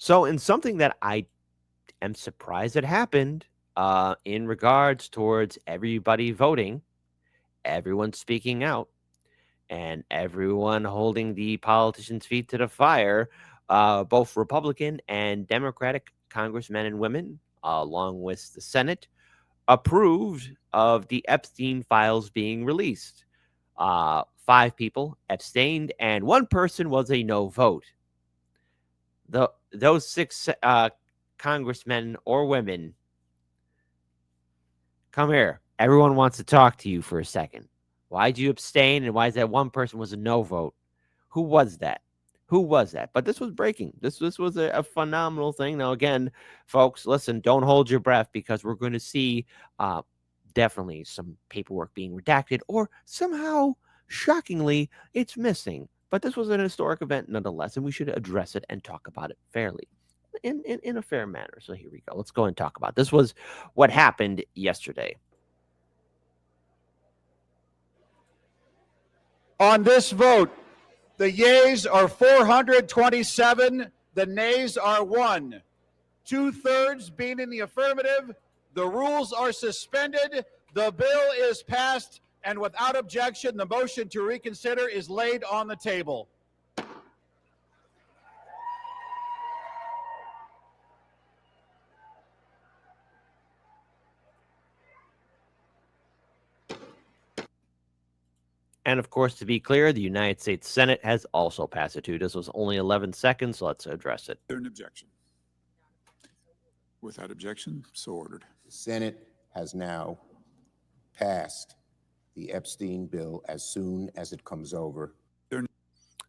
So, in something that I am surprised it happened, in regards towards everybody voting, everyone speaking out, and everyone holding the politicians' feet to the fire, both Republican and Democratic congressmen and women, along with the Senate, approved of the Epstein files being released. 5 people abstained, and 1 person was a no vote. Those 6 congressmen or women, come here. Everyone wants to talk to you for a second. Why'd you abstain, and why is that 1 person was a no vote? Who was that? Who was that? But this was breaking. This was a phenomenal thing. Now, again, folks, listen, don't hold your breath, because we're going to see definitely some paperwork being redacted, or somehow, shockingly, it's missing. But this was an historic event nonetheless, and we should address it and talk about it fairly. In a fair manner. So here we go. Let's go and talk about it. This was what happened yesterday. On this vote, the yeas are 427, the nays are 1. 2/3 being in the affirmative, the rules are suspended, the bill is passed, and without objection, the motion to reconsider is laid on the table. And of course, to be clear, the United States Senate has also passed it too. This was only 11 seconds, so let's address it. An objection? Without objection, so ordered. The Senate has now passed the Epstein bill as soon as it comes over.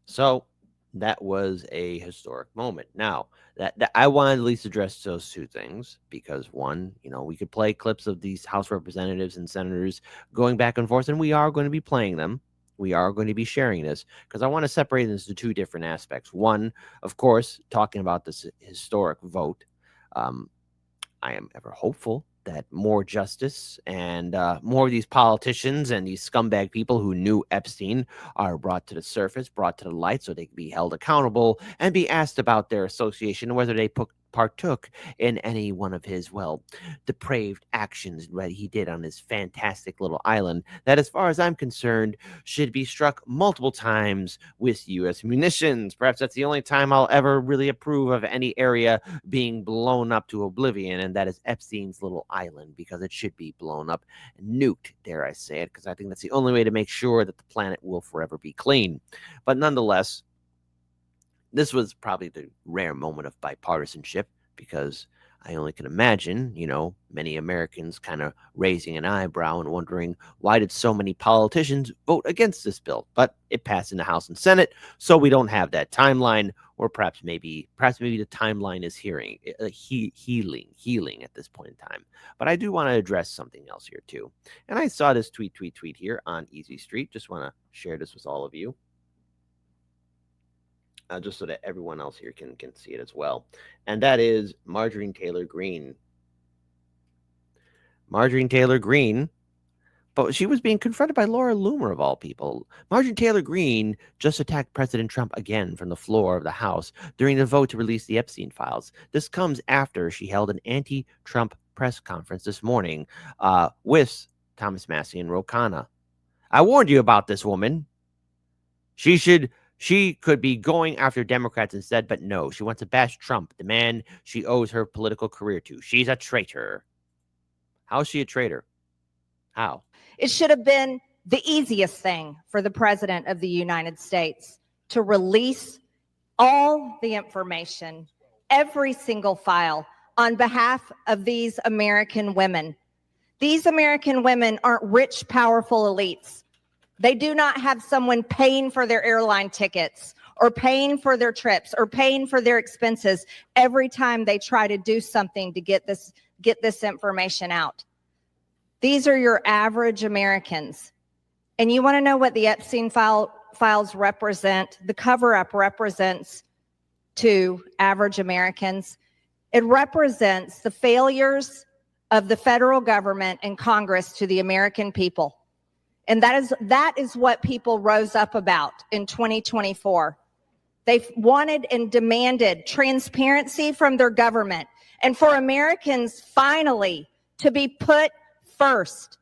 So that was a historic moment. Now, that I want to at least address those 2 things, because one, we could play clips of these House representatives and senators going back and forth, and we are going to be playing them. We are going to be sharing this, because I want to separate this into 2 different aspects. One, of course, talking about this historic vote. I am ever hopeful that more justice and more of these politicians and these scumbag people who knew Epstein are brought to the surface, brought to the light, so they can be held accountable and be asked about their association, whether they partook in any one of his, depraved actions that he did on his fantastic little island that, as far as I'm concerned, should be struck multiple times with U.S. munitions. Perhaps that's the only time I'll ever really approve of any area being blown up to oblivion, and that is Epstein's little island, because it should be blown up and nuked, dare I say it, because I think that's the only way to make sure that the planet will forever be clean. But nonetheless, this was probably the rare moment of bipartisanship, because I only can imagine, many Americans kind of raising an eyebrow and wondering, why did so many politicians vote against this bill? But it passed in the House and Senate, so we don't have that timeline, or perhaps maybe the timeline is healing at this point in time. But I do want to address something else here too. And I saw this tweet here on Easy Street. Just want to share this with all of you. Just so that everyone else here can see it as well. And that is Marjorie Taylor Greene. Marjorie Taylor Greene, but she was being confronted by Laura Loomer, of all people. Marjorie Taylor Greene just attacked President Trump again from the floor of the House during the vote to release the Epstein files. This comes after she held an anti-Trump press conference this morning with Thomas Massie and Ro Khanna. I warned you about this woman. She could be going after Democrats instead, but no, she wants to bash Trump, the man she owes her political career to. She's a traitor. How is she a traitor? How? It should have been the easiest thing for the President of the United States to release all the information, every single file, on behalf of these American women. These American women aren't rich, powerful elites. They do not have someone paying for their airline tickets or paying for their trips or paying for their expenses every time they try to do something to get this information out. These are your average Americans. And you want to know what the Epstein files represent? The cover-up represents to average Americans. It represents the failures of the federal government and Congress to the American people. And that is what people rose up about in 2024. They've wanted and demanded transparency from their government and for Americans finally to be put first.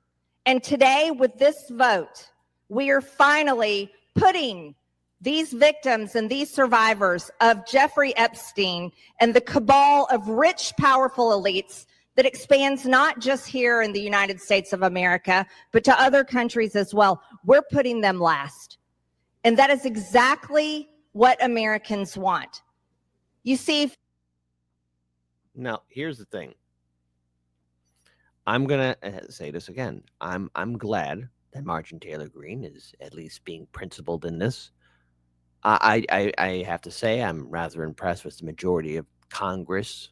And today, with this vote, we are finally putting these victims and these survivors of Jeffrey Epstein and the cabal of rich, powerful elites that expands not just here in the United States of America, but to other countries as well. We're putting them last. And that is exactly what Americans want. You see, Now, here's the thing. I'm gonna say this again. I'm glad that Marjorie Taylor Greene is at least being principled in this. I have to say I'm rather impressed with the majority of Congress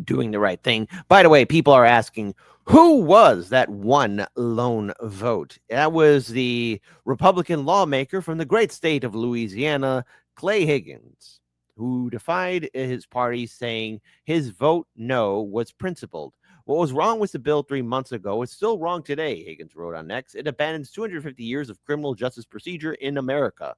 doing the right thing. By the way, people are asking, who was that one lone vote? That was the Republican lawmaker from the great state of Louisiana, Clay Higgins, who defied his party, saying his vote no was principled. What was wrong with the bill 3 months ago is still wrong today, Higgins wrote on X. It abandons 250 years of criminal justice procedure in America.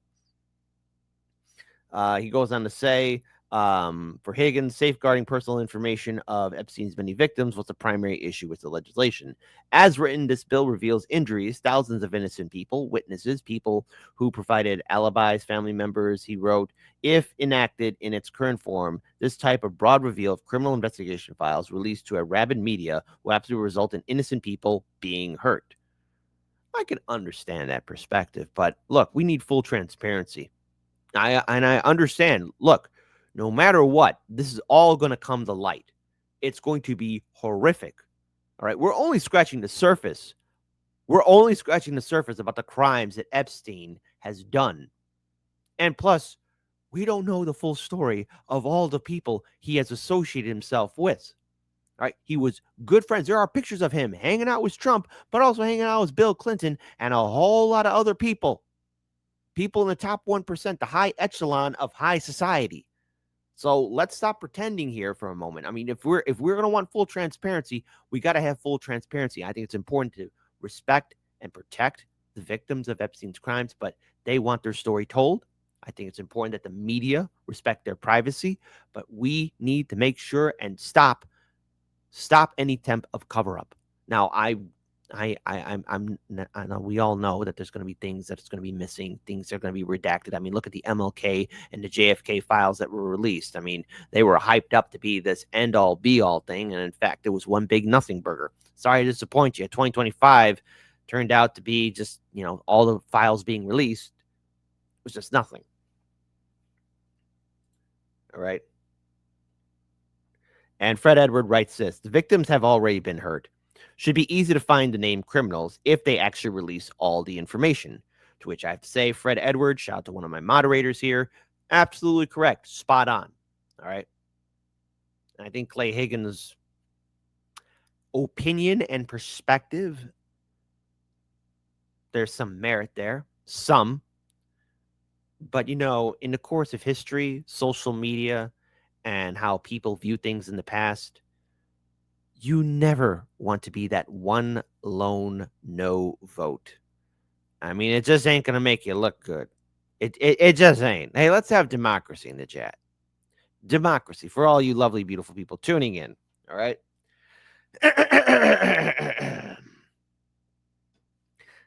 He goes on to say, for Higgins, safeguarding personal information of Epstein's many victims was the primary issue with the legislation. As written, this bill reveals injuries, thousands of innocent people, witnesses, people who provided alibis, family members. He wrote, if enacted in its current form, this type of broad reveal of criminal investigation files released to a rabid media will absolutely result in innocent people being hurt. I can understand that perspective, but look, we need full transparency. I understand. Look, no matter what, this is all going to come to light. It's going to be horrific. All right. We're only scratching the surface. We're only scratching the surface about the crimes that Epstein has done. And plus, we don't know the full story of all the people he has associated himself with. All right. He was good friends. There are pictures of him hanging out with Trump, but also hanging out with Bill Clinton and a whole lot of other people. People in the top 1%, the high echelon of high society. So let's stop pretending here for a moment. I mean, if we're going to want full transparency, we got to have full transparency. I think it's important to respect and protect the victims of Epstein's crimes, but they want their story told. I think it's important that the media respect their privacy, but we need to make sure and stop any attempt of cover up. Now, I know we all know that there's going to be things that's going to be missing, things that are going to be redacted. I mean, look at the MLK and the JFK files that were released. I mean, they were hyped up to be this end all be all thing. And in fact, it was one big nothing burger. Sorry to disappoint you. 2025 turned out to be just, all the files being released was just nothing. All right. And Fred Edward writes this: the victims have already been hurt. Should be easy to find the named criminals if they actually release all the information. To which I have to say, Fred Edwards, shout out to one of my moderators here, absolutely correct, spot on. All right. And I think Clay Higgins' opinion and perspective, there's some merit there, some. But, in the course of history, social media, and how people view things in the past, you never want to be that one lone no vote. I mean, it just ain't going to make you look good. It just ain't. Hey, let's have democracy in the chat. Democracy for all you lovely, beautiful people tuning in. All right. Do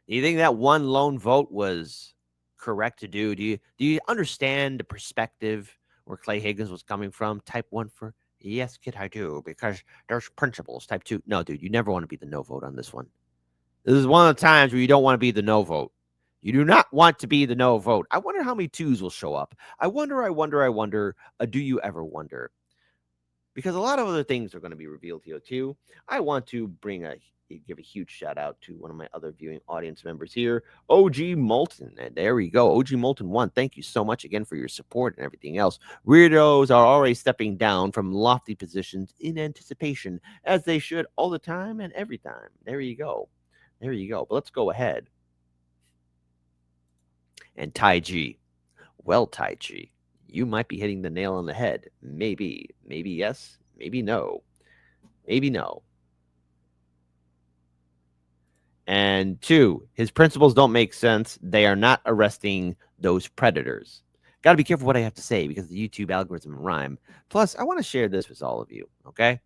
you think that one lone vote was correct to do? Do you understand the perspective where Clay Higgins was coming from? Type 1 for yes, kid, I do, because there's principles. Type 2, no, dude, you never want to be the no vote on this one. This is one of the times where you don't want to be the no vote. You do not want to be the no vote. I wonder how many twos will show up. I wonder. Do you ever wonder? Because a lot of other things are going to be revealed here too. I want to give a huge shout out to one of my other viewing audience members here, OG Molten. And there we go. OG Molten 1. Thank you so much again for your support and everything else. Weirdos are already stepping down from lofty positions in anticipation, as they should all the time and every time. There you go. But let's go ahead. And Tai G. Well, Tai G, you might be hitting the nail on the head. Maybe yes, maybe no. And 2, his principles don't make sense. They are not arresting those predators. Got to be careful what I have to say because the YouTube algorithm rhyme. Plus, I want to share this with all of you, okay?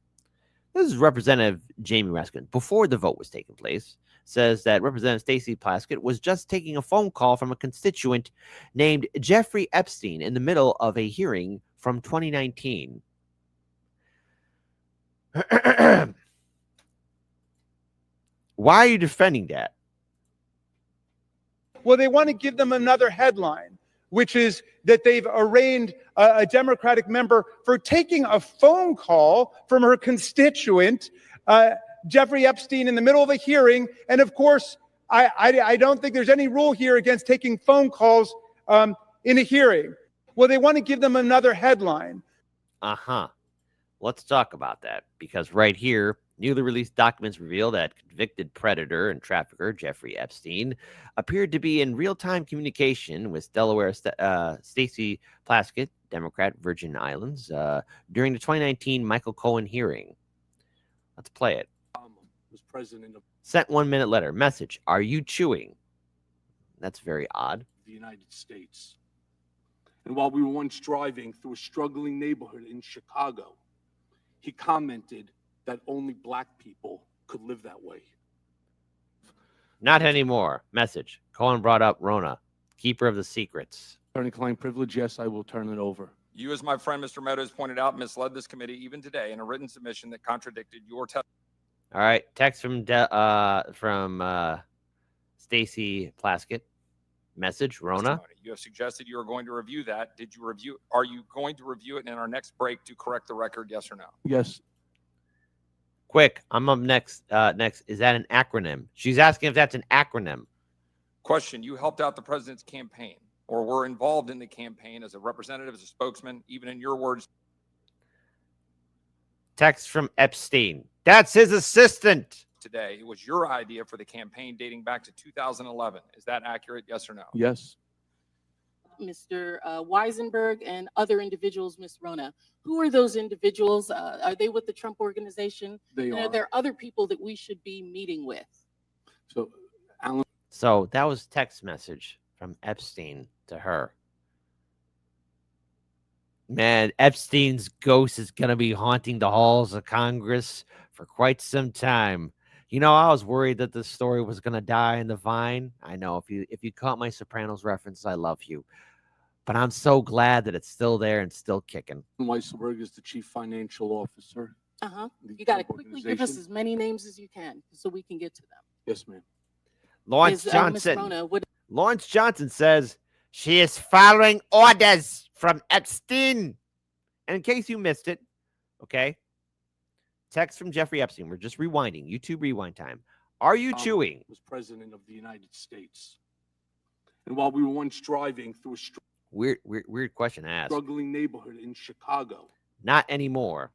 This is Representative Jamie Raskin. Before the vote was taking place, says that Representative Stacey Plaskett was just taking a phone call from a constituent named Jeffrey Epstein in the middle of a hearing from 2019. Why are you defending that? Well, they want to give them another headline, which is that they've arraigned a Democratic member for taking a phone call from her constituent, Jeffrey Epstein, in the middle of a hearing. And of course, I don't think there's any rule here against taking phone calls in a hearing. Well, they want to give them another headline. Uh-huh. Let's talk about that because right here, newly released documents reveal that convicted predator and trafficker Jeffrey Epstein appeared to be in real-time communication with Delaware Stacey Plaskett, Democrat, Virgin Islands, during the 2019 Michael Cohen hearing. Let's play it. Was president of Sent 1 minute letter. Message. Are you chewing? That's very odd. the United States. And while we were once driving through a struggling neighborhood in Chicago, he commented that only black people could live that way. Not anymore. Message. Cohen brought up Rona, keeper of the secrets. Attorney-client privilege, yes, I will turn it over. You, as my friend Mr. Meadows pointed out, misled this committee even today in a written submission that contradicted your testimony. All right. Text from Stacey Plaskett. Message. Rona. You have suggested you are going to review that. Did you review? Are you going to review it in our next break to correct the record? Yes or no? Yes. Quick. I'm up next. Next. Is that an acronym? She's asking if that's an acronym. Question. You helped out the president's campaign or were involved in the campaign as a representative, as a spokesman, even in your words. Text from Epstein. That's his assistant. Today, it was your idea for the campaign dating back to 2011. Is that accurate? Yes or no? Yes. Mr. Weisenberg and other individuals, Ms. Rona. Who are those individuals? Are they with the Trump organization? They And are. are there other people that we should be meeting with? So, Alan. So that was text message from Epstein to her. Man, Epstein's ghost is going to be haunting the halls of Congress for quite some time. You know, I was worried that this story was going to die in the vine. I know if you caught my Sopranos reference, I love you. But I'm so glad that it's still there and still kicking. Weisselberg is the chief financial officer. You got to quickly give us as many names as you can so we can get to them. Yes, ma'am. Lawrence Ms. Johnson. Rona, Lawrence Johnson says she is following orders from Epstein. And in case you missed it, okay, text from Jeffrey Epstein. We're just rewinding. YouTube rewind time. Are you chewing? Was president of the United States. And while we were once driving through a Weird question to ask. struggling neighborhood in Chicago, Not anymore.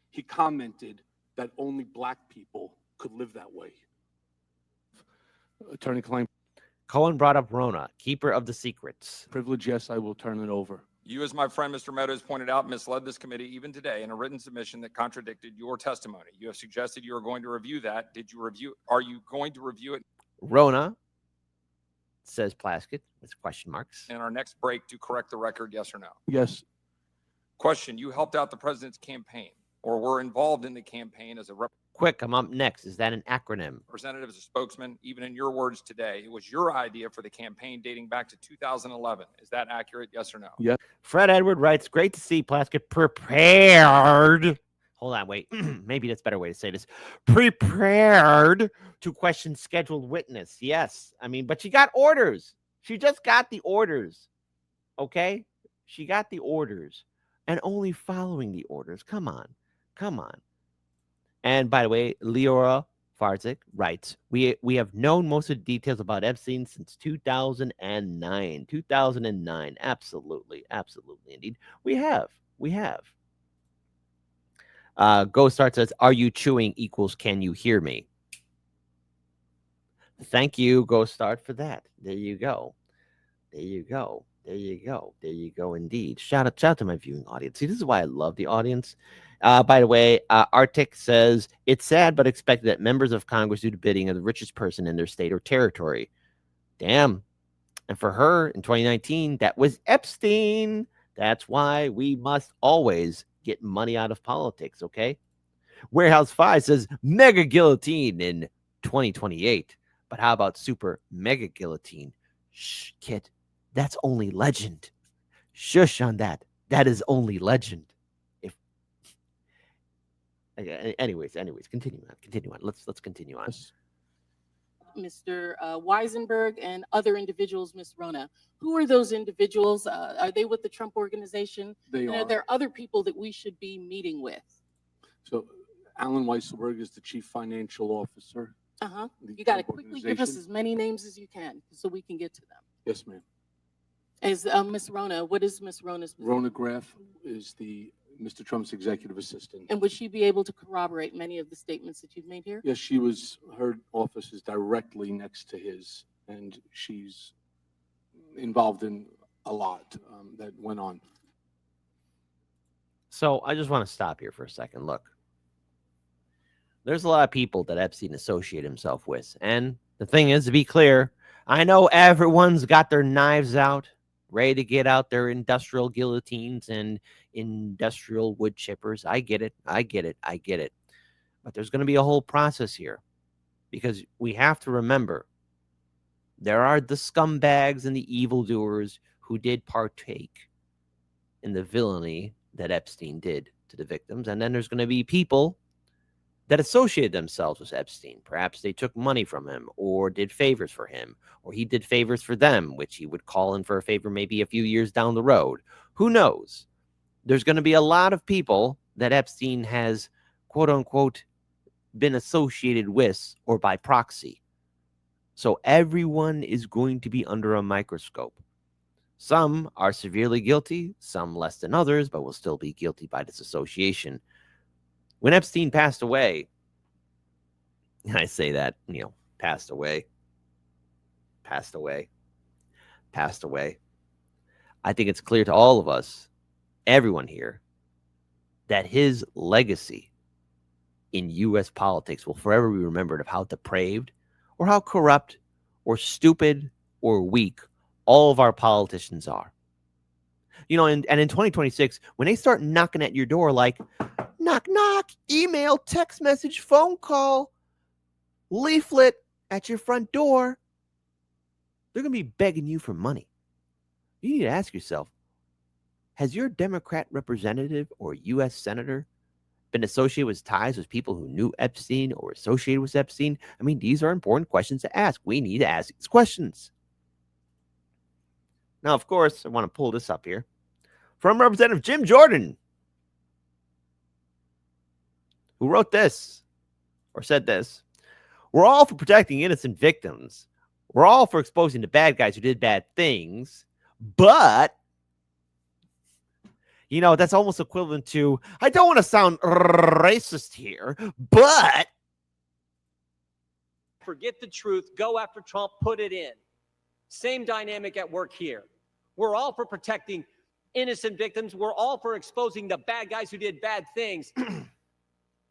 he commented that only black people could live that way. Attorney-client Cohen brought up Rona, keeper of the secrets. privilege, yes, I will turn it over. You, as my friend Mr. Meadows pointed out, misled this committee even today in a written submission that contradicted your testimony. You have suggested you are going to review that. Did you review? Are you going to review it Rona, says Plaskett with question marks. in our next break to correct the record? Yes or no? Yes. Question. You helped out the president's campaign or were involved in the campaign as a Quick, I'm up next. Is that an acronym? representative, as a spokesman, even in your words today. It was your idea for the campaign dating back to 2011. Is that accurate? Yes or no? Yes. Fred Edward writes, great to see Plaskett prepared. Hold on, wait. Maybe that's a better way to say this. Prepared to question scheduled witness. Yes. I mean, but she got orders. She just got the orders. Okay? She got the orders and only following the orders. Come on. Come on. And by the way, Leora Farzik writes, we have known most of the details about Epstein since 2009. 2009. Absolutely. Absolutely. Indeed. We have. Go Start says, are you chewing equals can you hear me? Thank you, Go Start, for that. There you go. There you go. There you go. There you go indeed. Shout out to my viewing audience. See, this is why I love the audience. By the way, Arctic says, it's sad but expected that members of Congress do the bidding of the richest person in their state or territory. Damn. And for her in 2019, that was Epstein. That's why we must always get money out of politics, okay? Warehouse 5 says mega guillotine in 2028. But how about super mega guillotine? Shh, kid, that's only legend. Shush on that. That is only legend. If anyways, continue on. Let's continue on. Mr. Weisenberg and other individuals, Ms. Rona. Who are those individuals? Are they with the Trump organization? They And are. are there other people that we should be meeting with? So Alan Weisselberg is the chief financial officer. Uh-huh. of the You got to Trump quickly give us organization. as many names as you can so we can get to them. Yes, ma'am. Is Ms. Rona, what is Ms. Rona's position? Rona Graff is the Mr. Trump's executive assistant. And would she be able to corroborate many of the statements that you've made here? Yes, her office is directly next to his, and she's involved in a lot that went on. So I just want to stop here for a second. Look, there's a lot of people that Epstein associated himself with. And the thing is, to be clear, I know everyone's got their knives out, ready to get out their industrial guillotines and industrial wood chippers. I get it. But there's going to be a whole process here because we have to remember there are the scumbags and the evildoers who did partake in the villainy that Epstein did to the victims. And then there's going to be people that associated themselves with Epstein. Perhaps they took money from him or did favors for him, or he did favors for them, which he would call in for a favor maybe a few years down the road. Who knows? There's going to be a lot of people that Epstein has, quote unquote, been associated with or by proxy. So everyone is going to be under a microscope. Some are severely guilty, some less than others, but will still be guilty by this association. When Epstein passed away, and I say that, passed away, I think it's clear to all of us, everyone here, that his legacy in U.S. politics will forever be remembered of how depraved or how corrupt or stupid or weak all of our politicians are. And in 2026, when they start knocking at your door like, knock, knock, email, text message, phone call, leaflet at your front door, they're going to be begging you for money. You need to ask yourself, has your Democrat representative or U.S. senator been associated with ties with people who knew Epstein or associated with Epstein? I mean, these are important questions to ask. We need to ask these questions. Now, of course, I want to pull this up here from Representative Jim Jordan, who wrote this or said this. We're all for protecting innocent victims. We're all for exposing the bad guys who did bad things. But, that's almost equivalent to, I don't want to sound racist here, but. Forget the truth. Go after Trump. Put it in. Same dynamic at work here. We're all for protecting innocent victims. We're all for exposing the bad guys who did bad things.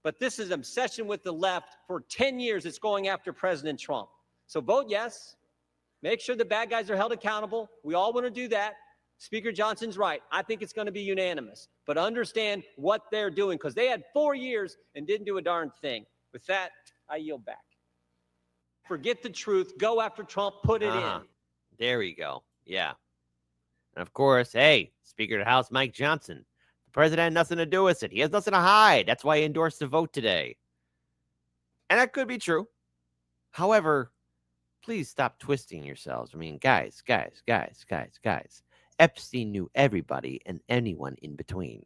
But this is obsession with the left. For 10 years, it's going after President Trump. So vote yes. Make sure the bad guys are held accountable. We all want to do that. Speaker Johnson's right. I think it's going to be unanimous. But understand what they're doing, because they had 4 years and didn't do a darn thing. With that, I yield back. Forget the truth. Go after Trump. Put it in. There we go. Yeah. And of course, hey, Speaker of the House Mike Johnson. The president had nothing to do with it. He has nothing to hide. That's why he endorsed the vote today. And that could be true. However, please stop twisting yourselves. I mean, guys. Epstein knew everybody and anyone in between.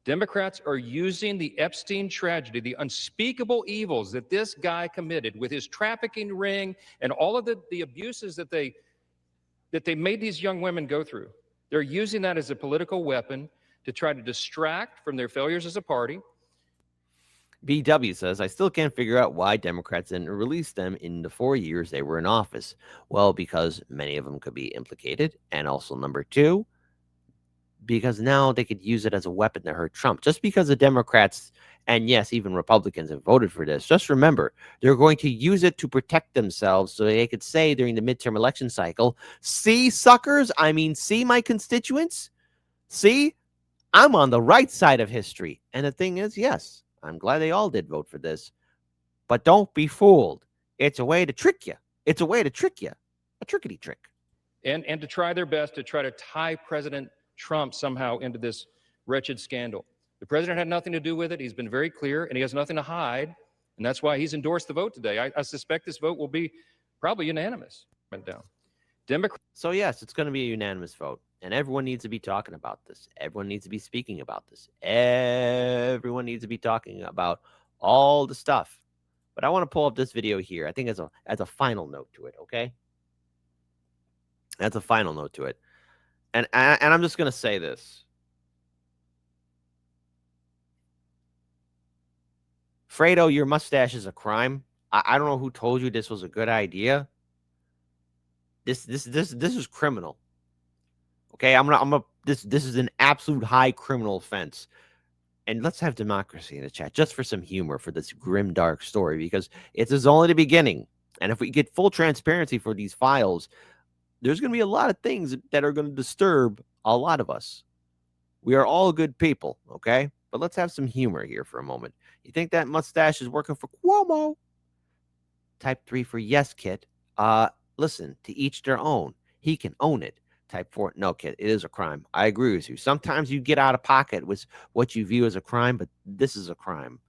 Democrats are using the Epstein tragedy, the unspeakable evils that this guy committed with his trafficking ring and all of the abuses that they made these young women go through. They're using that as a political weapon to try to distract from their failures as a party. BW says, I still can't figure out why Democrats didn't release them in the 4 years they were in office. Well, because many of them could be implicated. And also, number two, because now they could use it as a weapon to hurt Trump. Just because the Democrats and yes, even Republicans have voted for this, just remember, they're going to use it to protect themselves so they could say during the midterm election cycle, see, suckers, I mean, see, my constituents, see, I'm on the right side of history. And the thing is, yes, I'm glad they all did vote for this, but don't be fooled. It's a way to trick you. It's a way to trick you. A trickety trick. And to try their best to try to tie President Trump somehow into this wretched scandal. The president had nothing to do with it. He's been very clear, and he has nothing to hide. And that's why he's endorsed the vote today. I suspect this vote will be probably unanimous. Went down. So, yes, it's going to be a unanimous vote. And everyone needs to be talking about this. Everyone needs to be speaking about this. Everyone needs to be talking about all the stuff. But I want to pull up this video here. I think as a final note to it, okay? That's a final note to it. And I'm just going to say this. Fredo, your mustache is a crime. I don't know who told you this was a good idea. This is criminal. Okay, this is an absolute high criminal offense. And let's have democracy in the chat just for some humor for this grim, dark story, because it's only the beginning. And if we get full transparency for these files, there's going to be a lot of things that are going to disturb a lot of us. We are all good people, okay? But let's have some humor here for a moment. You think that mustache is working for Cuomo? Type 3 for yes, Kit. Listen, to each their own. He can own it. Type 4, no, Kit, it is a crime. I agree with you. Sometimes you get out of pocket with what you view as a crime, but this is a crime.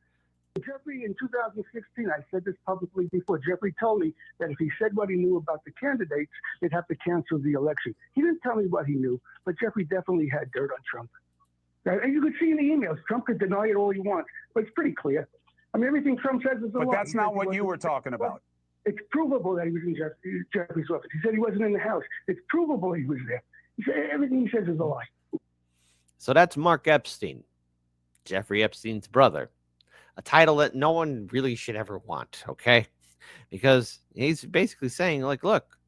Jeffrey, in 2016, I said this publicly before. Jeffrey told me that if he said what he knew about the candidates, they'd have to cancel the election. He didn't tell me what he knew, but Jeffrey definitely had dirt on Trump. And you could see in the emails, Trump could deny it all he wants, but it's pretty clear. I mean, everything Trump says is a lie. But that's not what you were talking about. It's provable that he was in Jeffrey's office. He said he wasn't in the house. It's provable he was there. He said everything he says is a lie. So that's Mark Epstein, Jeffrey Epstein's brother. A title that no one really should ever want, okay? Because he's basically saying, like, look,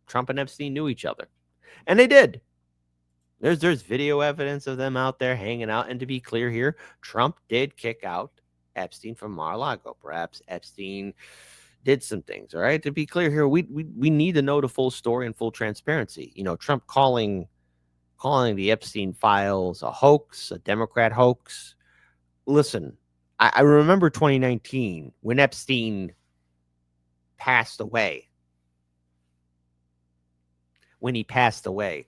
Trump and Epstein knew each other. And they did. There's video evidence of them out there hanging out. And to be clear here, Trump did kick out Epstein from Mar-a-Lago. Perhaps Epstein did some things, all right? To be clear here, we need to know the full story and full transparency. You know, Trump calling the Epstein files a hoax, a Democrat hoax. Listen, I remember 2019 when Epstein passed away. When he passed away.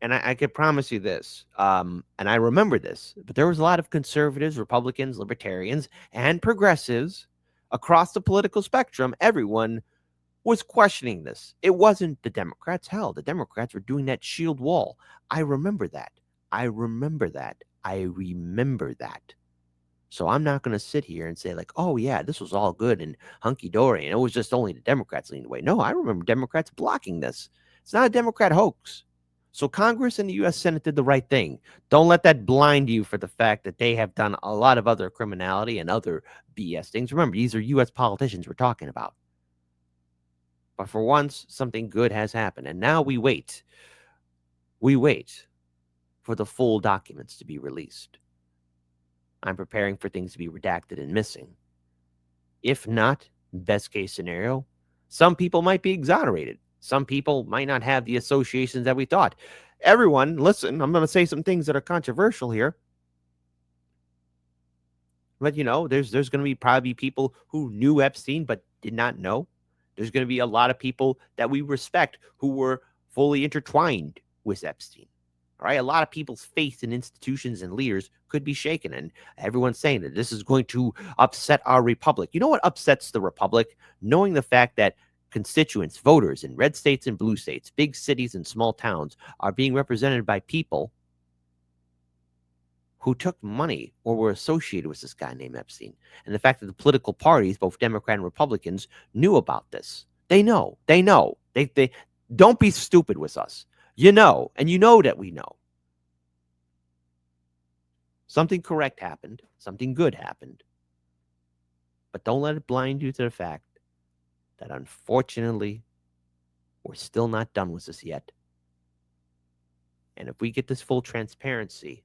And I can promise you this, and I remember this, but there was a lot of conservatives, Republicans, libertarians, and progressives across the political spectrum. Everyone was questioning this. It wasn't the Democrats. Hell, the Democrats were doing that shield wall. I remember that. I remember that. So I'm not going to sit here and say like, oh, yeah, this was all good and hunky-dory, and it was just only the Democrats leaning away. No, I remember Democrats blocking this. It's not a Democrat hoax. So Congress and the U.S. Senate did the right thing. Don't let that blind you for the fact that they have done a lot of other criminality and other BS things. Remember, these are U.S. politicians we're talking about. But for once, something good has happened. And now we wait. We wait for the full documents to be released. I'm preparing for things to be redacted and missing. If not, best case scenario, some people might be exonerated. Some people might not have the associations that we thought. Everyone, listen, I'm going to say some things that are controversial here. But, you know, there's going to be probably people who knew Epstein but did not know. There's going to be a lot of people that we respect who were fully intertwined with Epstein. All right, a lot of people's faith in institutions and leaders could be shaken. And everyone's saying that this is going to upset our republic. You know what upsets the republic? Knowing the fact that constituents, voters in red states and blue states, big cities and small towns are being represented by people who took money or were associated with this guy named Epstein. And the fact that the political parties, both Democrat and Republicans, knew about this. They know. They don't be stupid with us. You know, and you know that we know. Something correct happened. Something good happened. But don't let it blind you to the fact that unfortunately, we're still not done with this yet. And if we get this full transparency,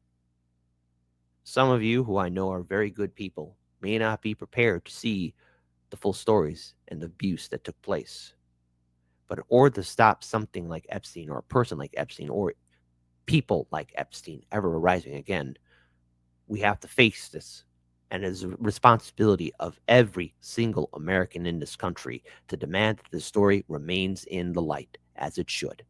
some of you who I know are very good people may not be prepared to see the full stories and the abuse that took place. But in order to stop something like Epstein, or a person like Epstein, or people like Epstein ever arising again, we have to face this. And it is a responsibility of every single American in this country to demand that the story remains in the light, as it should.